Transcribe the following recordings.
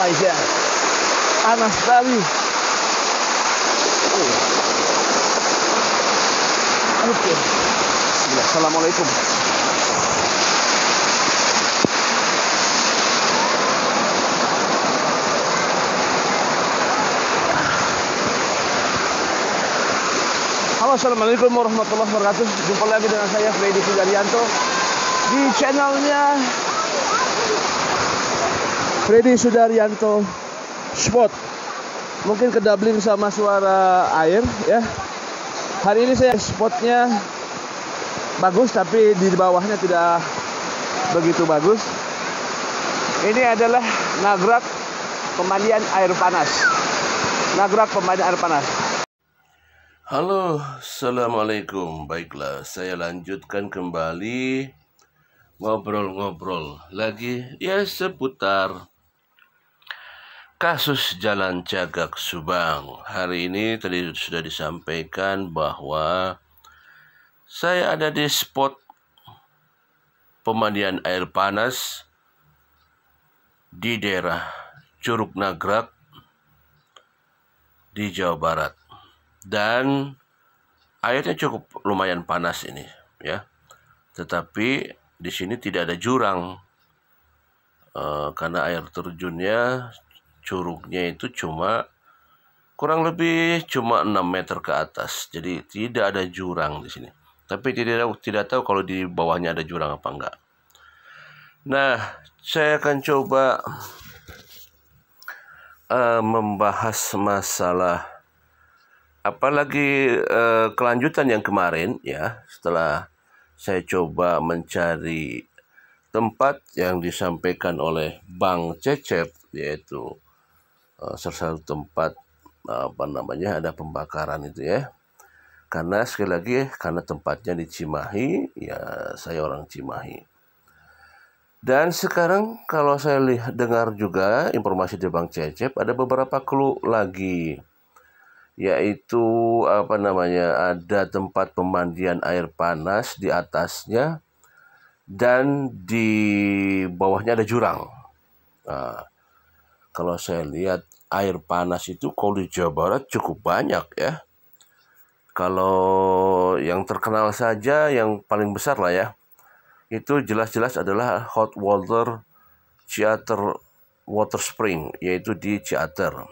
guys ya. Panas sekali. Oke. Assalamualaikum. Halo, assalamualaikum warahmatullahi wabarakatuh. Jumpa lagi dengan saya Freddy Sudaryanto di channelnya Freddy Sudaryanto Spot. Mungkin kedabling sama suara air ya. Hari ini saya spotnya bagus, tapi di bawahnya tidak begitu bagus. Ini adalah Nagrak pemandian air panas. Nagrak pemandian air panas. Halo, assalamualaikum. Baiklah, saya lanjutkan kembali ngobrol-ngobrol lagi ya seputar kasus Jalan Cagak Subang. Hari ini tadi sudah disampaikan bahwa saya ada di spot pemandian air panas di daerah Curug Nagrak di Jawa Barat. Dan airnya cukup lumayan panas ini ya. Tetapi di sini tidak ada jurang. Karena air terjunnya, curugnya itu kurang lebih cuma 6 meter ke atas. Jadi tidak ada jurang di sini. Tapi tidak tahu kalau di bawahnya ada jurang apa enggak. Nah, saya akan coba membahas masalah apalagi kelanjutan yang kemarin ya, setelah saya coba mencari tempat yang disampaikan oleh Bang Cecep, yaitu salah satu tempat ada pembakaran itu ya. Karena sekali lagi karena tempatnya di Cimahi, ya saya orang Cimahi. Dan sekarang kalau saya dengar juga informasi dari Bang Cecep, ada beberapa clue lagi, yaitu ada tempat pemandian air panas di atasnya dan di bawahnya ada jurang. Nah, kalau saya lihat air panas itu kalau di Jawa Barat cukup banyak ya. Kalau yang terkenal saja yang paling besar lah ya, itu jelas-jelas adalah Hot Water Ciater Water Spring, yaitu di Ciater.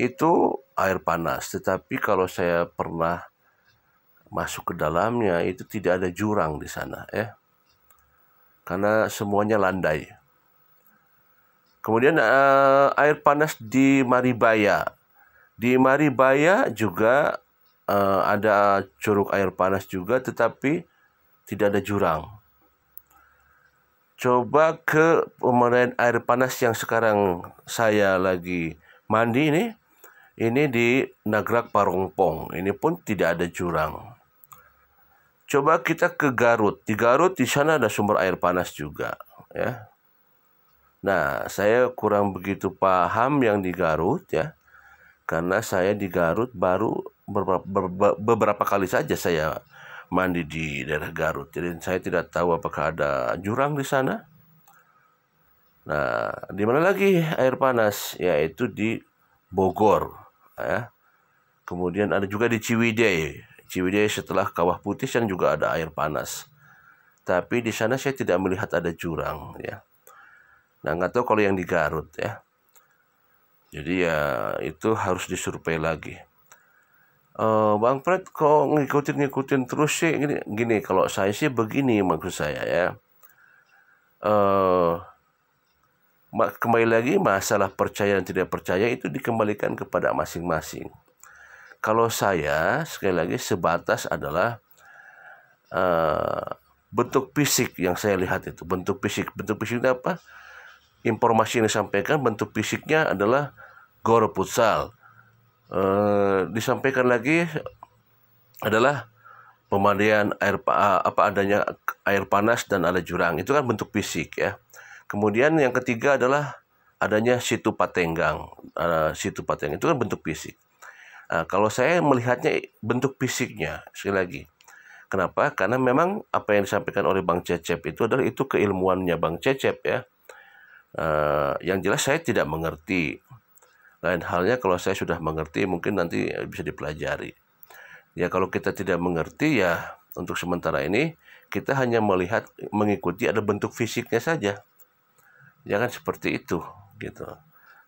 Itu air panas, tetapi kalau saya pernah masuk ke dalamnya itu tidak ada jurang di sana ya, karena semuanya landai. Kemudian air panas di Maribaya juga ada curug air panas juga, tetapi tidak ada jurang. Coba ke pemandian air panas yang sekarang saya lagi mandi ini di Nagrak Parongpong. Ini pun tidak ada jurang. Coba kita ke Garut. Di Garut di sana ada sumber air panas juga, ya. Nah, saya kurang begitu paham yang di Garut ya. Karena saya di Garut baru beberapa kali saja saya mandi di daerah Garut. Jadi saya tidak tahu apakah ada jurang di sana. Nah, di mana lagi air panas? Yaitu di Bogor. Ya. Kemudian ada juga di Ciwidey setelah Kawah Putih kan juga ada air panas. Tapi di sana saya tidak melihat ada jurang ya. Nah, nggak tahu kalau yang di Garut ya. Jadi ya itu harus disurvei lagi. Bang Fred kok ngikutin terus sih gini kalau saya sih begini maksud saya ya. Kembali lagi masalah percaya dan tidak percaya itu dikembalikan kepada masing-masing. Kalau saya sekali lagi sebatas adalah bentuk fisik yang saya lihat itu. Bentuk fisiknya apa? Informasi yang disampaikan bentuk fisiknya adalah gor futsal. Disampaikan lagi adalah pemandian adanya air panas dan ada jurang. Itu kan bentuk fisik ya. Kemudian yang ketiga adalah adanya situ patenggang. Situ patenggang itu kan bentuk fisik. Kalau saya melihatnya bentuk fisiknya, sekali lagi. Kenapa? Karena memang apa yang disampaikan oleh Bang Cecep itu adalah itu keilmuannya Bang Cecep ya. Yang jelas saya tidak mengerti. Lain halnya kalau saya sudah mengerti, mungkin nanti bisa dipelajari. Ya kalau kita tidak mengerti, ya untuk sementara ini kita hanya melihat, mengikuti ada bentuk fisiknya saja. Jangan seperti itu gitu.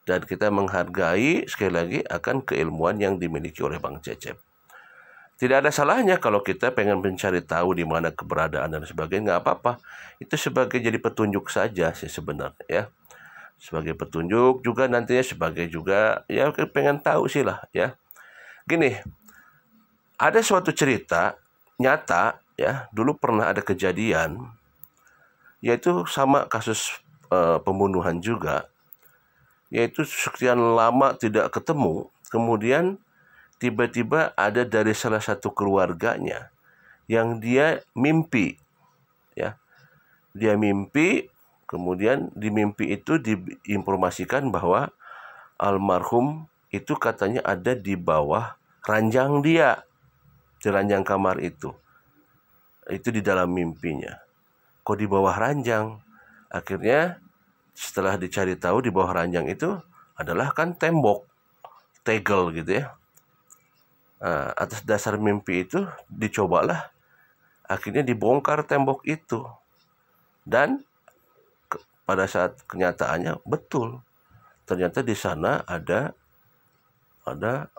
Dan kita menghargai sekali lagi akan keilmuan yang dimiliki oleh Bang Cecep. Tidak ada salahnya kalau kita pengen mencari tahu di mana keberadaan dan sebagainya, nggak apa-apa. Itu sebagai jadi petunjuk saja sih sebenarnya ya. Sebagai petunjuk juga nantinya, sebagai juga ya pengen tahu sih lah ya. Gini, ada suatu cerita nyata ya, dulu pernah ada kejadian, yaitu sama kasus pembunuhan juga, yaitu sekian lama tidak ketemu, kemudian tiba-tiba ada dari salah satu keluarganya yang dia mimpi ya. Dia mimpi, kemudian di mimpi itu diinformasikan bahwa almarhum itu katanya ada di bawah ranjang dia, di ranjang kamar itu di dalam mimpinya. Kok di bawah ranjang? Akhirnya setelah dicari tahu, di bawah ranjang itu adalah kan tembok, tegel gitu ya. Atas dasar mimpi itu dicobalah, akhirnya dibongkar tembok itu. Dan pada saat kenyataannya betul, ternyata di sana ada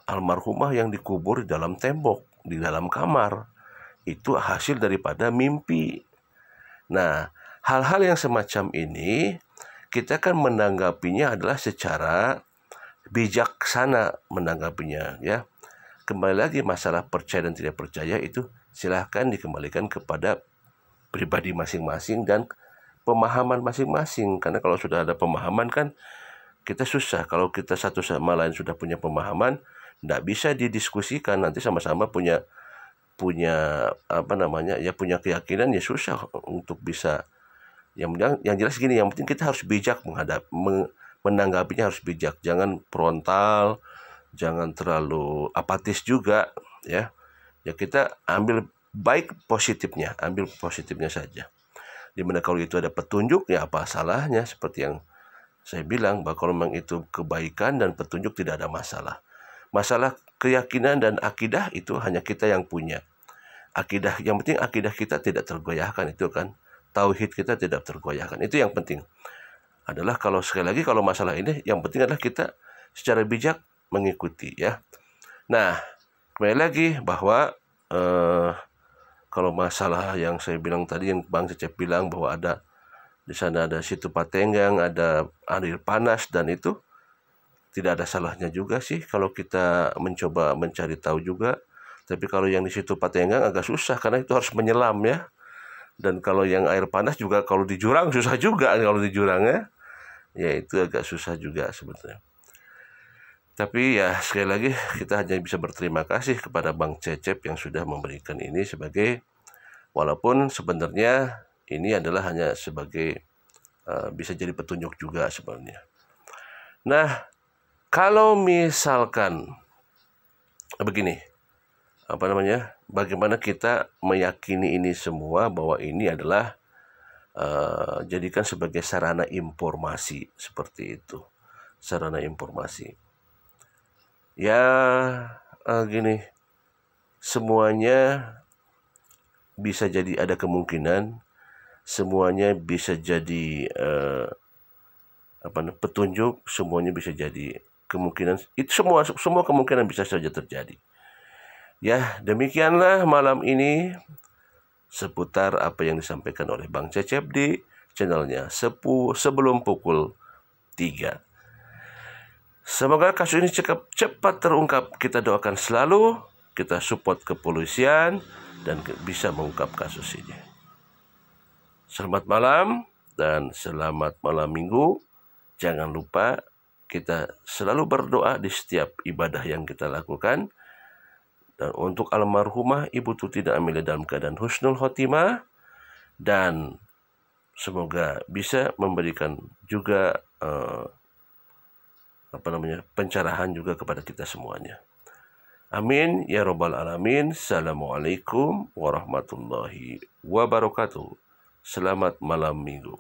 almarhumah yang dikubur di dalam tembok, di dalam kamar. Itu hasil daripada mimpi. Nah, hal-hal yang semacam ini kita kan menanggapinya adalah secara bijaksana menanggapinya ya. Kembali lagi, masalah percaya dan tidak percaya itu silahkan dikembalikan kepada pribadi masing-masing dan pemahaman masing-masing. Karena kalau sudah ada pemahaman kan kita susah. Kalau kita satu sama lain sudah punya pemahaman, tidak bisa didiskusikan. Nanti sama-sama punya punya keyakinan, ya susah untuk bisa. Yang jelas gini, yang penting kita harus bijak menanggapinya, harus bijak. Jangan frontal, jangan terlalu apatis juga ya. Ya kita ambil baik positifnya, ambil positifnya saja. Dimana kalau itu ada petunjuk, ya apa salahnya? Seperti yang saya bilang, bahwa kalau memang itu kebaikan dan petunjuk tidak ada masalah. Masalah keyakinan dan akidah itu hanya kita yang punya. Akidah, yang penting akidah kita tidak tergoyahkan, itu kan. Tauhid kita tidak tergoyahkan. Itu yang penting. Adalah kalau sekali lagi, kalau masalah ini yang penting adalah kita secara bijak mengikuti ya. Nah, kembali lagi bahwa kalau masalah yang saya bilang tadi, yang Bang Cecep bilang bahwa ada di sana ada situ Patenggang, ada air panas, dan itu tidak ada salahnya juga sih kalau kita mencoba mencari tahu juga. Tapi kalau yang di situ Patenggang agak susah karena itu harus menyelam ya. Dan kalau yang air panas juga kalau di jurang susah juga, kalau di jurang ya itu agak susah juga sebetulnya. Tapi ya sekali lagi kita hanya bisa berterima kasih kepada Bang Cecep yang sudah memberikan ini sebagai, walaupun sebenarnya ini adalah hanya sebagai bisa jadi petunjuk juga sebenarnya. Nah, kalau misalkan begini, bagaimana kita meyakini ini semua bahwa ini adalah jadikan sebagai sarana informasi, seperti itu, sarana informasi. Ya gini, semuanya bisa jadi ada kemungkinan, semuanya bisa jadi petunjuk, semuanya bisa jadi kemungkinan, itu semua kemungkinan bisa saja terjadi. Ya, demikianlah malam ini seputar apa yang disampaikan oleh Bang Cecep di channelnya sebelum pukul 3. Semoga kasus ini cepat terungkap. Kita doakan selalu, kita support kepolisian dan bisa mengungkap kasus ini. Selamat malam dan selamat malam minggu. Jangan lupa kita selalu berdoa di setiap ibadah yang kita lakukan. Dan untuk almarhumah Ibu Tuti dan Amelia dalam keadaan husnul khotimah, dan semoga bisa memberikan juga pencerahan juga kepada kita semuanya. Amin ya robbal alamin. Assalamualaikum warahmatullahi wabarakatuh. Selamat malam minggu.